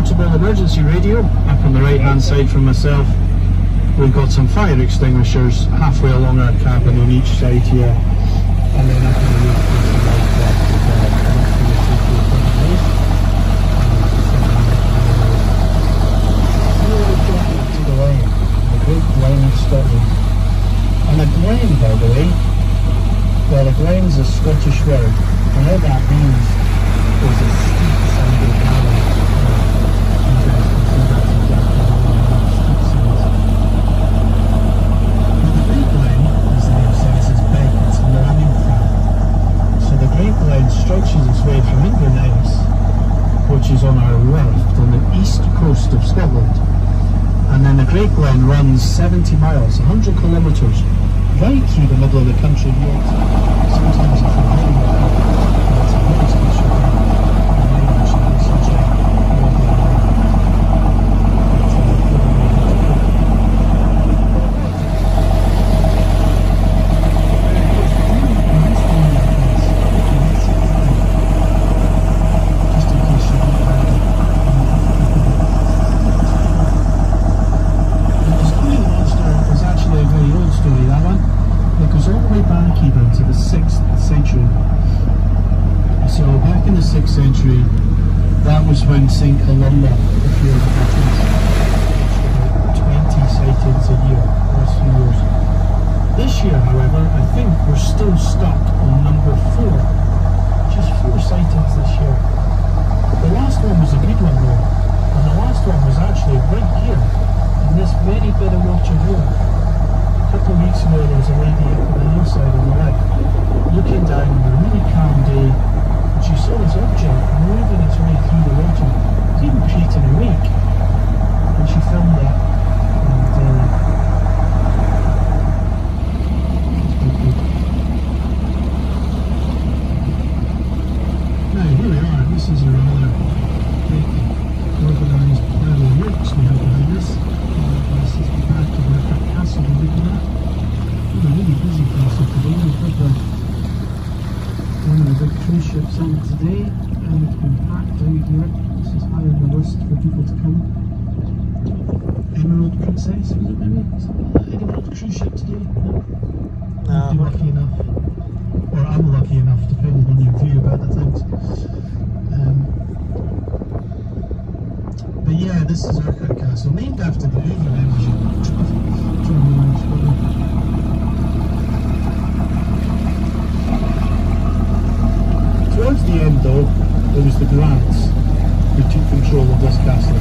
portable emergency radio up on the right hand side from myself. We've got some fire extinguishers halfway along our cabin on each side here, and then up on the roof there's some light box as well. To the line, the Great Line of Scotland. And a glen, by the way, well, a glen's a Scottish word, and all that means is a steep sandy valley. Stretches its way from Ness, which is on our left on the east coast of Scotland, and then the Great Glen runs 70 miles, 100 kilometres, right through the middle of the country. Sometimes if you're heading it's a very special to the 6th century. So back in the 6th century, that was when St. Columba appeared at about 20 sightings a year, last few years. This year, however, I think we're still stuck on number 4. Just 4 sightings this year. The last one was a good one though, and the last one was actually right here, in this very bit of Loch. A couple of weeks ago there was a lady up on the hillside on the left looking down on a really calm day, and she saw this object moving its way through the water. It even created a wake, and she filmed that, and now here we are. This is a rather big organised pile of rocks we have behind us. This is the back of our castle we're looking at. It's a really busy castle today. We've got one of the big cruise ships on today, and it's been packed out here. This is high on the list for people to come. Emerald Princess, was it maybe? Emerald cruise ship today? No. You're lucky enough, or unlucky enough, depending on your view about the things. But yeah, this is Urquhart Castle, named after the Hoover Embassy. Towards the end though, there was the Grants who took control of this castle.